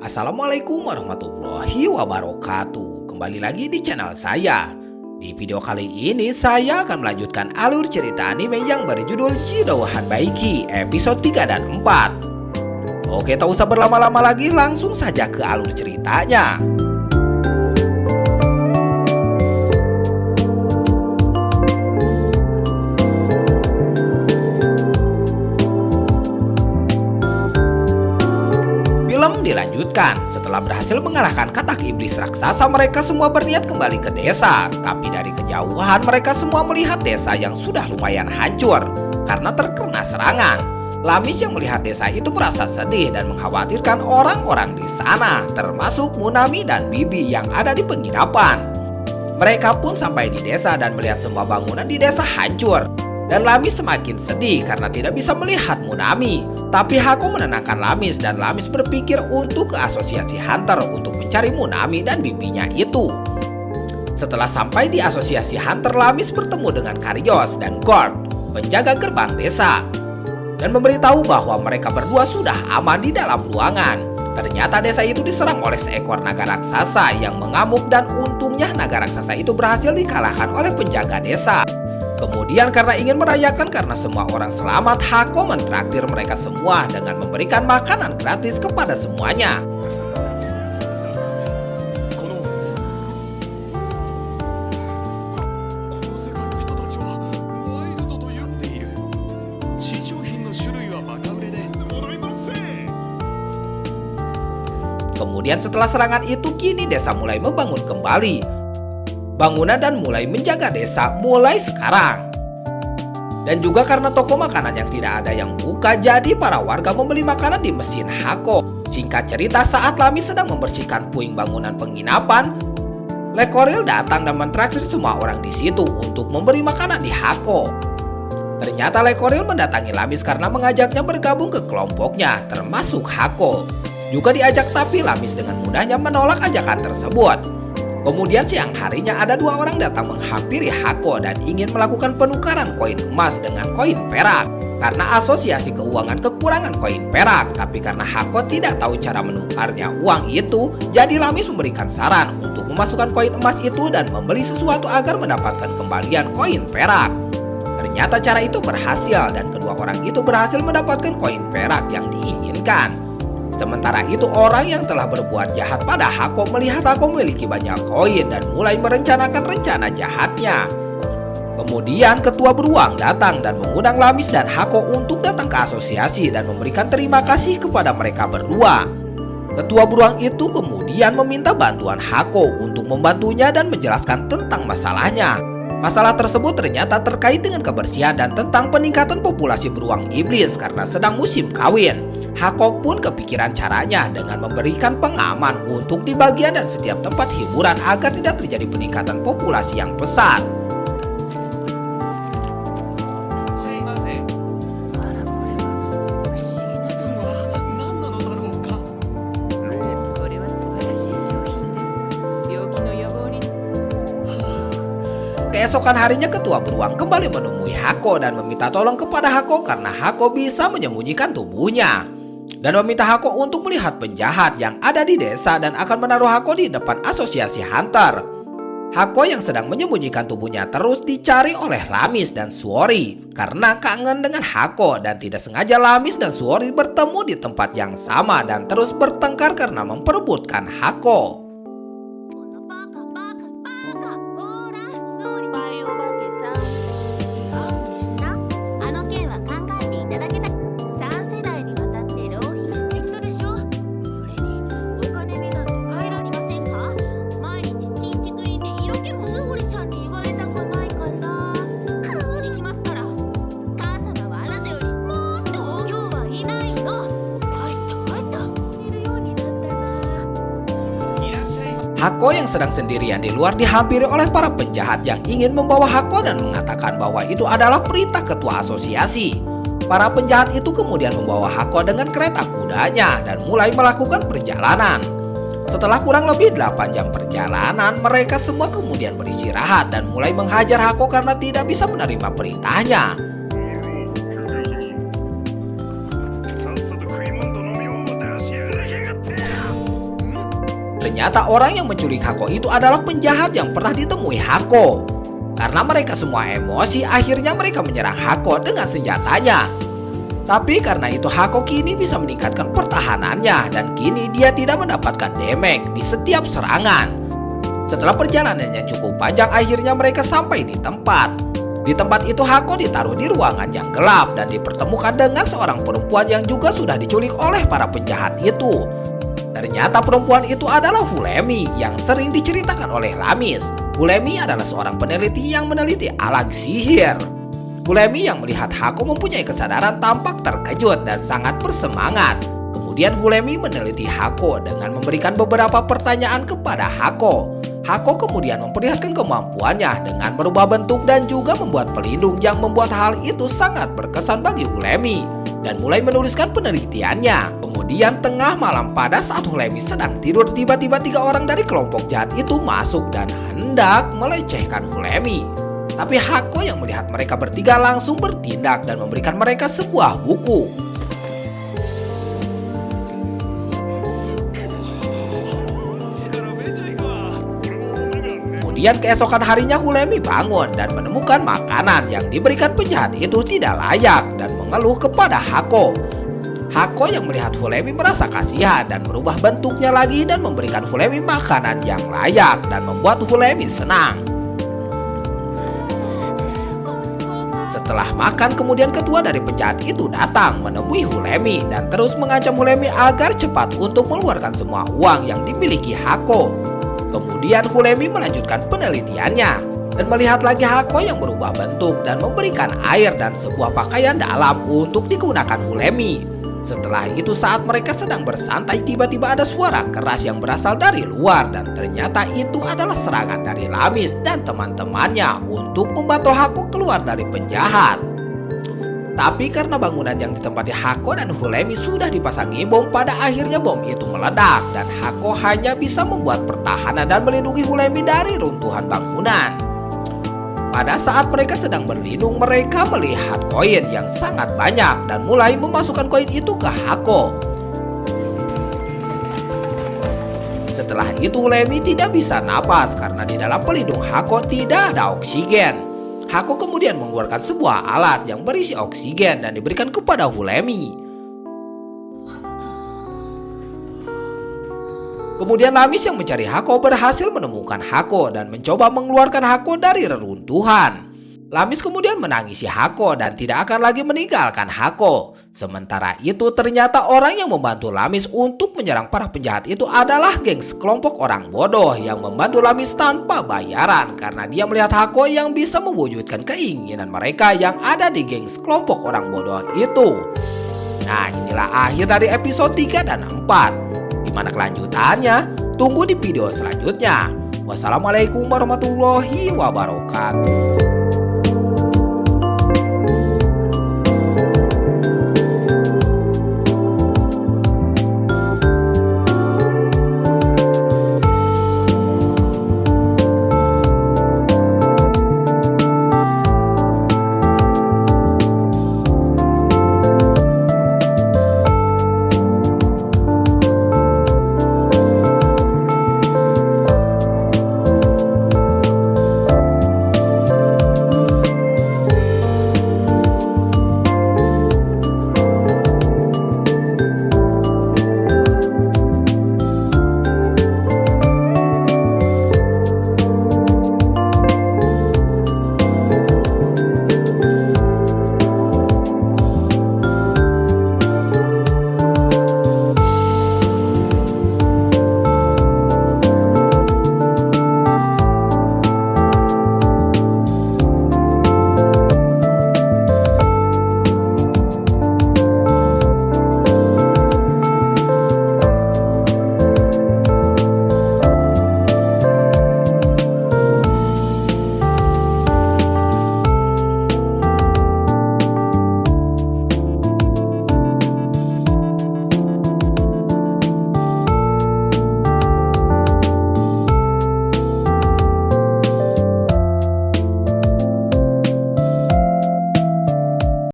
Assalamualaikum warahmatullahi wabarakatuh. Kembali lagi di channel saya. Di video kali ini saya akan melanjutkan alur cerita anime yang berjudul Jidou Hanbaiki episode 3 dan 4. Oke, tak usah berlama-lama lagi, langsung saja ke alur ceritanya. Film dilanjutkan. Setelah berhasil mengalahkan katak iblis raksasa, mereka semua berniat kembali ke desa. Tapi dari kejauhan mereka semua melihat desa yang sudah lumayan hancur karena terkena serangan. Lamis yang melihat desa itu merasa sedih dan mengkhawatirkan orang-orang di sana, termasuk Munami dan Bibi yang ada di penginapan. Mereka pun sampai di desa dan melihat semua bangunan di desa hancur. Dan Lamis semakin sedih karena tidak bisa melihat Munami. Tapi Hako menenangkan Lamis dan Lamis berpikir untuk ke asosiasi Hunter untuk mencari Munami dan bibinya itu. Setelah sampai di asosiasi Hunter, Lamis bertemu dengan Karyos dan Gord, penjaga gerbang desa, dan memberitahu bahwa mereka berdua sudah aman di dalam ruangan. Ternyata desa itu diserang oleh seekor naga raksasa yang mengamuk dan untungnya naga raksasa itu berhasil dikalahkan oleh penjaga desa. Kemudian karena ingin merayakan karena semua orang selamat, Hako mentraktir mereka semua dengan memberikan makanan gratis kepada semuanya. Kemudian setelah serangan itu, kini desa mulai membangun kembali bangunan dan mulai menjaga desa mulai sekarang. Dan juga karena toko makanan yang tidak ada yang buka, jadi para warga membeli makanan di mesin Hako. Singkat cerita, saat Lamis sedang membersihkan puing bangunan penginapan, Lekoril datang dan mentraktir semua orang di situ untuk memberi makanan di Hako. Ternyata Lekoril mendatangi Lamis karena mengajaknya bergabung ke kelompoknya, termasuk Hako. Juga diajak, tapi Lamis dengan mudahnya menolak ajakan tersebut. Kemudian siang harinya ada dua orang datang menghampiri Hako dan ingin melakukan penukaran koin emas dengan koin perak. Karena asosiasi keuangan kekurangan koin perak, tapi karena Hako tidak tahu cara menukarnya uang itu, jadi Lamis memberikan saran untuk memasukkan koin emas itu dan membeli sesuatu agar mendapatkan kembalian koin perak. Ternyata cara itu berhasil dan kedua orang itu berhasil mendapatkan koin perak yang diinginkan. Sementara itu orang yang telah berbuat jahat pada Hako melihat Hako memiliki banyak koin dan mulai merencanakan rencana jahatnya. Kemudian ketua beruang datang dan mengundang Lamis dan Hako untuk datang ke asosiasi dan memberikan terima kasih kepada mereka berdua. Ketua beruang itu kemudian meminta bantuan Hako untuk membantunya dan menjelaskan tentang masalahnya. Masalah tersebut ternyata terkait dengan kebersihan dan tentang peningkatan populasi beruang iblis karena sedang musim kawin. Hako pun kepikiran caranya dengan memberikan pengaman untuk di bagian dan setiap tempat hiburan agar tidak terjadi peningkatan populasi yang pesat. Keesokan harinya ketua beruang kembali menemui Hako dan meminta tolong kepada Hako karena Hako bisa menyembunyikan tubuhnya. Dan meminta Hako untuk melihat penjahat yang ada di desa dan akan menaruh Hako di depan asosiasi Hunter. Hako yang sedang menyembunyikan tubuhnya terus dicari oleh Lamis dan Suori karena kangen dengan Hako, dan tidak sengaja Lamis dan Suori bertemu di tempat yang sama dan terus bertengkar karena memperebutkan Hako. Hako yang sedang sendirian di luar dihampiri oleh para penjahat yang ingin membawa Hako dan mengatakan bahwa itu adalah perintah ketua asosiasi. Para penjahat itu kemudian membawa Hako dengan kereta kudanya dan mulai melakukan perjalanan. Setelah kurang lebih 8 jam perjalanan, mereka semua kemudian beristirahat dan mulai menghajar Hako karena tidak bisa menerima perintahnya. Ternyata orang yang menculik Hako itu adalah penjahat yang pernah ditemui Hako. Karena mereka semua emosi, akhirnya mereka menyerang Hako dengan senjatanya. Tapi karena itu Hako kini bisa meningkatkan pertahanannya dan kini dia tidak mendapatkan damage di setiap serangan. Setelah perjalanannya cukup panjang, akhirnya mereka sampai di tempat. Di tempat itu Hako ditaruh di ruangan yang gelap dan dipertemukan dengan seorang perempuan yang juga sudah diculik oleh para penjahat itu. Ternyata perempuan itu adalah Hulemi yang sering diceritakan oleh Lamis. Hulemi adalah seorang peneliti yang meneliti alat sihir. Hulemi yang melihat Hako mempunyai kesadaran tampak terkejut dan sangat bersemangat. Kemudian Hulemi meneliti Hako dengan memberikan beberapa pertanyaan kepada Hako. Hako kemudian memperlihatkan kemampuannya dengan merubah bentuk dan juga membuat pelindung yang membuat hal itu sangat berkesan bagi Hulemi dan mulai menuliskan penelitiannya. Kemudian tengah malam pada saat Hulemi sedang tidur, tiba-tiba 3 orang dari kelompok jahat itu masuk dan hendak melecehkan Hulemi. Tapi Hako yang melihat mereka bertiga langsung bertindak dan memberikan mereka sebuah buku. Kemudian keesokan harinya Hulemi bangun dan menemukan makanan yang diberikan penjahat itu tidak layak dan mengeluh kepada Hako. Hako yang melihat Hulemi merasa kasihan dan merubah bentuknya lagi dan memberikan Hulemi makanan yang layak dan membuat Hulemi senang. Setelah makan, kemudian ketua dari penjahat itu datang menemui Hulemi dan terus mengancam Hulemi agar cepat untuk mengeluarkan semua uang yang dimiliki Hako. Kemudian Hulemi melanjutkan penelitiannya dan melihat lagi Hako yang berubah bentuk dan memberikan air dan sebuah pakaian dalam untuk digunakan Hulemi. Setelah itu saat mereka sedang bersantai, tiba-tiba ada suara keras yang berasal dari luar dan ternyata itu adalah serangan dari Lamis dan teman-temannya untuk membantu Hako keluar dari penjahat. Tapi karena bangunan yang ditempati Hako dan Hulemi sudah dipasangi bom, pada akhirnya bom itu meledak dan Hako hanya bisa membuat pertahanan dan melindungi Hulemi dari runtuhan bangunan. Pada saat mereka sedang berlindung, mereka melihat koin yang sangat banyak dan mulai memasukkan koin itu ke Hako. Setelah itu Hulemi tidak bisa napas karena di dalam pelindung Hako tidak ada oksigen. Hako kemudian mengeluarkan sebuah alat yang berisi oksigen dan diberikan kepada Hulemi. Kemudian Lamis yang mencari Hako berhasil menemukan Hako dan mencoba mengeluarkan Hako dari reruntuhan. Lamis kemudian menangisi Hako dan tidak akan lagi meninggalkan Hako. Sementara itu ternyata orang yang membantu Lamis untuk menyerang para penjahat itu adalah geng sekelompok orang bodoh yang membantu Lamis tanpa bayaran karena dia melihat Hako yang bisa mewujudkan keinginan mereka yang ada di geng sekelompok orang bodoh itu. Nah, inilah akhir dari episode 3 dan 4. Gimana kelanjutannya? Tunggu di video selanjutnya. Wassalamualaikum warahmatullahi wabarakatuh.